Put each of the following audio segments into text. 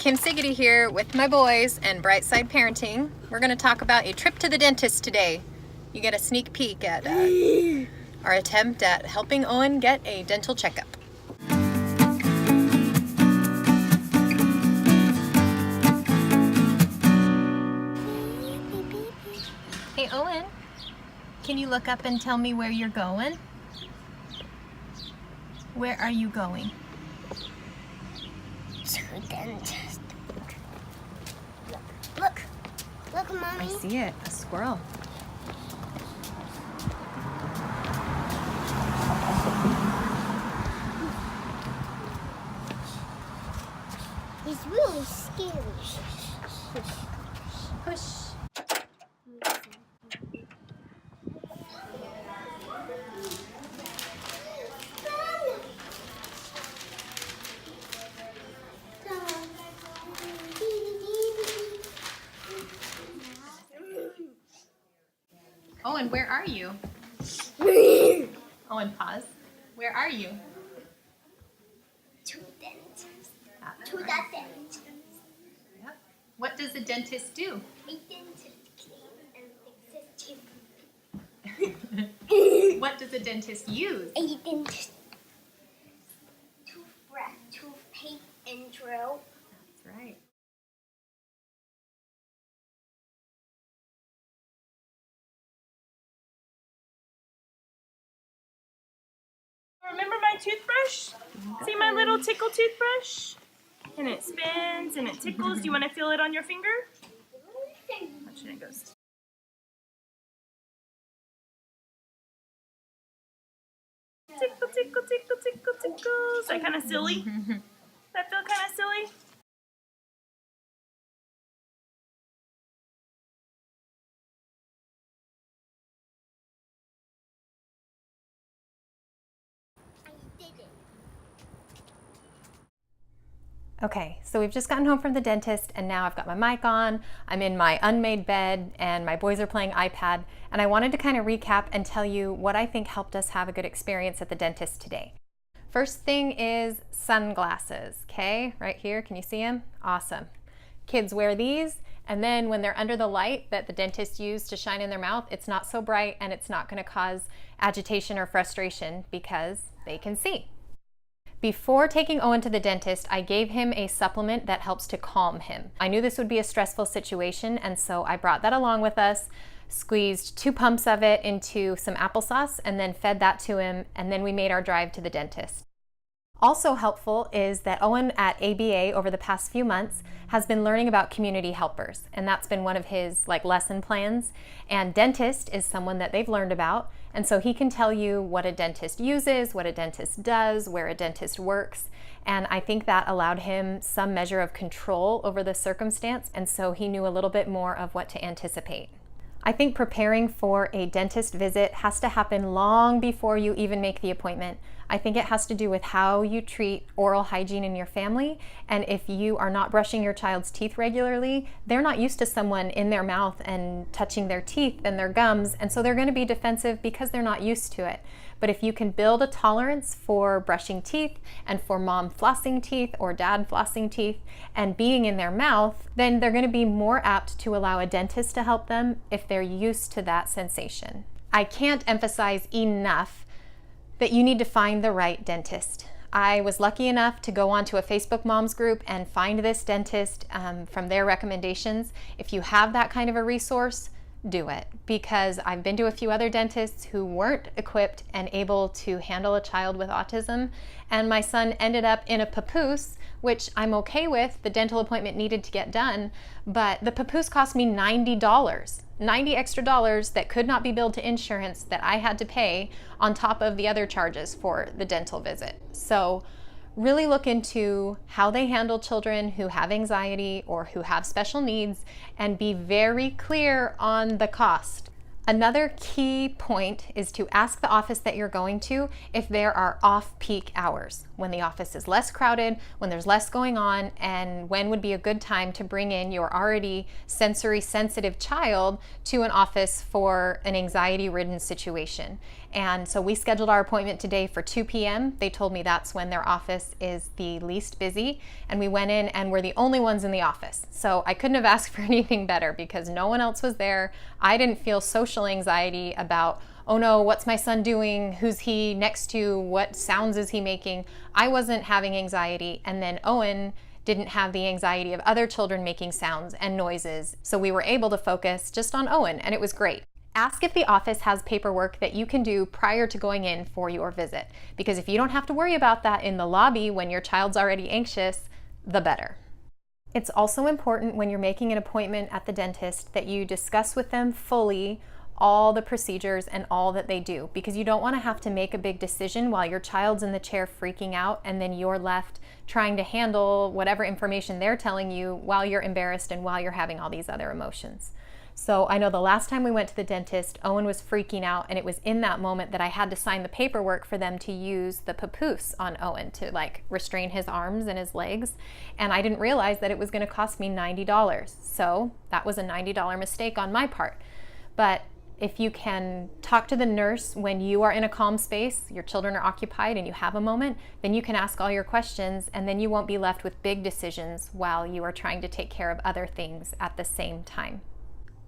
Kim Siggety here with my boys and Brightside Parenting. We're going to talk about a trip to the dentist today. You get a sneak peek at our attempt at helping Owen get a dental checkup. Hey Owen, can you look up and tell me where you're going? Where are you going? To dentist. Look, Mommy. I see it, a squirrel. He's really scary. Push. Owen, where are you? Owen, pause. Where are you? To dentist. To the Right. dentist. Yep. What does a dentist do? A dentist clean and fixes teeth. What does a dentist use? A dentist. Toothbrush, toothpaste, and drill. That's right. Remember my toothbrush? See my little tickle toothbrush? And it spins and it tickles. Do you want to feel it on your finger? Watch it goes. Tickle, tickle, tickle, tickle, tickle. Is that kind of silly? Does that feel kind of silly? I did it. Okay, so we've just gotten home from the dentist and now I've got my mic on, I'm in my unmade bed and my boys are playing iPad, and I wanted to kind of recap and tell you what I think helped us have a good experience at the dentist today. First thing is sunglasses, okay? Right here, can you see them? Awesome. Kids wear these, and then when they're under the light that the dentist used to shine in their mouth, it's not so bright and it's not going to cause agitation or frustration because they can see. Before taking Owen to the dentist, I gave him a supplement that helps to calm him. I knew this would be a stressful situation, and so I brought that along with us, squeezed 2 pumps of it into some applesauce, and then fed that to him, and then we made our drive to the dentist. Also helpful is that Owen at ABA over the past few months has been learning about community helpers, and that's been one of his lesson plans. And dentist is someone that they've learned about, and so he can tell you what a dentist uses, what a dentist does, where a dentist works, and I think that allowed him some measure of control over the circumstance, and so he knew a little bit more of what to anticipate. I think preparing for a dentist visit has to happen long before you even make the appointment. I think it has to do with how you treat oral hygiene in your family, and if you are not brushing your child's teeth regularly, they're not used to someone in their mouth and touching their teeth and their gums, and so they're going to be defensive because they're not used to it. But if you can build a tolerance for brushing teeth and for mom flossing teeth or dad flossing teeth and being in their mouth, then they're going to be more apt to allow a dentist to help them if they're used to that sensation. I can't emphasize enough that you need to find the right dentist. I was lucky enough to go onto a Facebook moms group and find this dentist from their recommendations. If you have that kind of a resource, do it, because I've been to a few other dentists who weren't equipped and able to handle a child with autism, and my son ended up in a papoose, which I'm okay with. The dental appointment needed to get done, but the papoose cost me $90. 90 extra dollars that could not be billed to insurance that I had to pay on top of the other charges for the dental visit. So really look into how they handle children who have anxiety or who have special needs and be very clear on the cost. Another key point is to ask the office that you're going to if there are off-peak hours, when the office is less crowded, when there's less going on, and when would be a good time to bring in your already sensory sensitive child to an office for an anxiety-ridden situation. And so we scheduled our appointment today for 2 p.m. They told me that's when their office is the least busy. And we went in and we're the only ones in the office. So I couldn't have asked for anything better because no one else was there. I didn't feel social anxiety about, oh no, what's my son doing? Who's he next to? What sounds is he making? I wasn't having anxiety. And then Owen didn't have the anxiety of other children making sounds and noises. So we were able to focus just on Owen, and it was great. Ask if the office has paperwork that you can do prior to going in for your visit, because if you don't have to worry about that in the lobby when your child's already anxious, the better. It's also important when you're making an appointment at the dentist that you discuss with them fully all the procedures and all that they do, because you don't want to have to make a big decision while your child's in the chair freaking out and then you're left trying to handle whatever information they're telling you while you're embarrassed and while you're having all these other emotions. So I know the last time we went to the dentist, Owen was freaking out, and it was in that moment that I had to sign the paperwork for them to use the papoose on Owen to like restrain his arms and his legs. And I didn't realize that it was going to cost me $90. So that was a $90 mistake on my part. But if you can talk to the nurse when you are in a calm space, your children are occupied and you have a moment, then you can ask all your questions, and then you won't be left with big decisions while you are trying to take care of other things at the same time.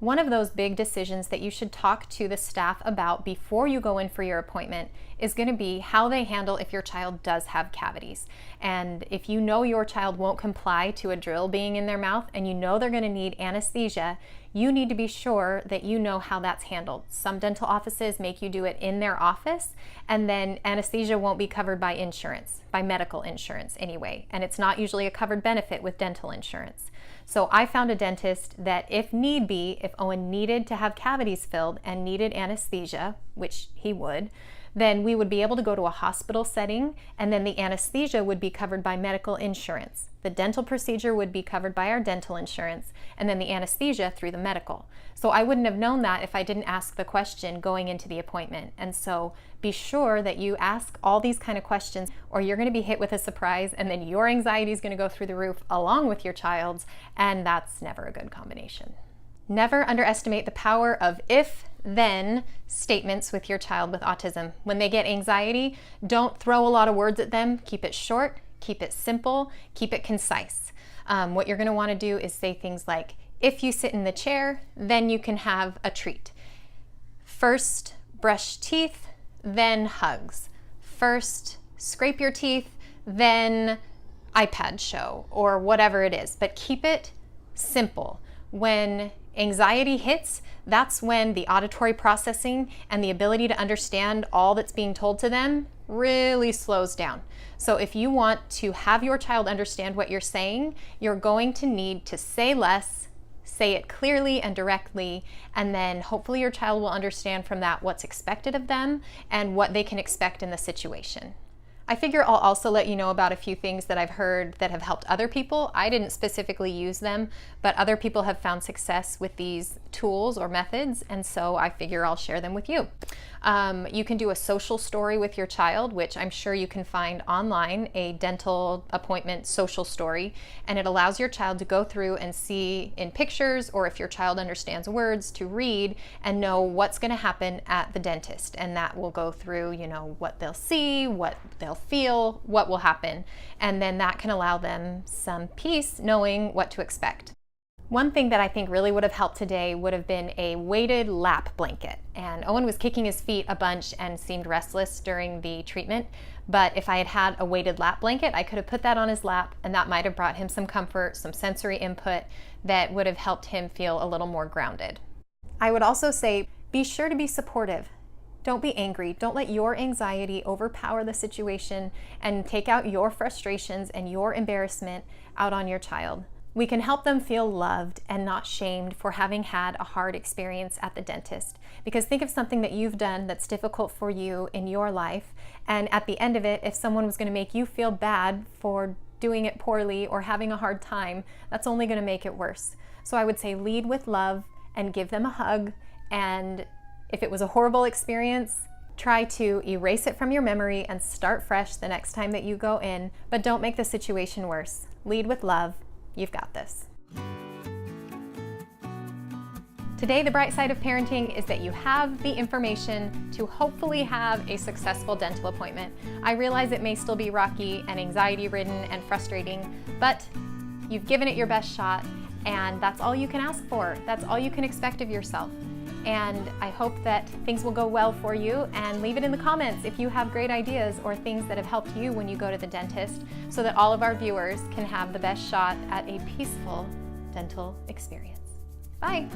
One of those big decisions that you should talk to the staff about before you go in for your appointment is going to be how they handle if your child does have cavities. And if you know your child won't comply to a drill being in their mouth and you know they're going to need anesthesia, you need to be sure that you know how that's handled. Some dental offices make you do it in their office, and then anesthesia won't be covered by insurance, by medical insurance anyway, and it's not usually a covered benefit with dental insurance. So I found a dentist that if need be, if Owen needed to have cavities filled and needed anesthesia, which he would, then we would be able to go to a hospital setting, and then the anesthesia would be covered by medical insurance. The dental procedure would be covered by our dental insurance, and then the anesthesia through the medical. So I wouldn't have known that if I didn't ask the question going into the appointment. And so be sure that you ask all these kind of questions, or you're going to be hit with a surprise, and then your anxiety is going to go through the roof along with your child's, and that's never a good combination. Never underestimate the power of if-then statements with your child with autism. When they get anxiety, don't throw a lot of words at them. Keep it short, keep it simple, keep it concise. What you're going to want to do is say things like, if you sit in the chair, then you can have a treat. First, brush teeth, then hugs. First, scrape your teeth, then iPad show, or whatever it is. But keep it simple. When anxiety hits, that's when the auditory processing and the ability to understand all that's being told to them really slows down. So if you want to have your child understand what you're saying, you're going to need to say less, say it clearly and directly, and then hopefully your child will understand from that what's expected of them and what they can expect in the situation. I figure I'll also let you know about a few things that I've heard that have helped other people. I didn't specifically use them, but other people have found success with these tools or methods, and so I figure I'll share them with you. You can do a social story with your child, which I'm sure you can find online, a dental appointment social story, and it allows your child to go through and see in pictures, or if your child understands words, to read and know what's going to happen at the dentist. And that will go through, what they'll see, what they'll feel, what will happen. And then that can allow them some peace knowing what to expect. One thing that I think really would have helped today would have been a weighted lap blanket. And Owen was kicking his feet a bunch and seemed restless during the treatment. But if I had had a weighted lap blanket, I could have put that on his lap, and that might have brought him some comfort, some sensory input that would have helped him feel a little more grounded. I would also say, be sure to be supportive. Don't be angry. Don't let your anxiety overpower the situation and take out your frustrations and your embarrassment out on your child. We can help them feel loved and not shamed for having had a hard experience at the dentist. Because think of something that you've done that's difficult for you in your life, and at the end of it, if someone was going to make you feel bad for doing it poorly or having a hard time, that's only going to make it worse. So I would say lead with love and give them a hug, and if it was a horrible experience, try to erase it from your memory and start fresh the next time that you go in, but don't make the situation worse. Lead with love. You've got this. Today, the bright side of parenting is that you have the information to hopefully have a successful dental appointment. I realize it may still be rocky and anxiety-ridden and frustrating, but you've given it your best shot, and that's all you can ask for. That's all you can expect of yourself. And I hope that things will go well for you, and leave it in the comments if you have great ideas or things that have helped you when you go to the dentist, so that all of our viewers can have the best shot at a peaceful dental experience. Bye.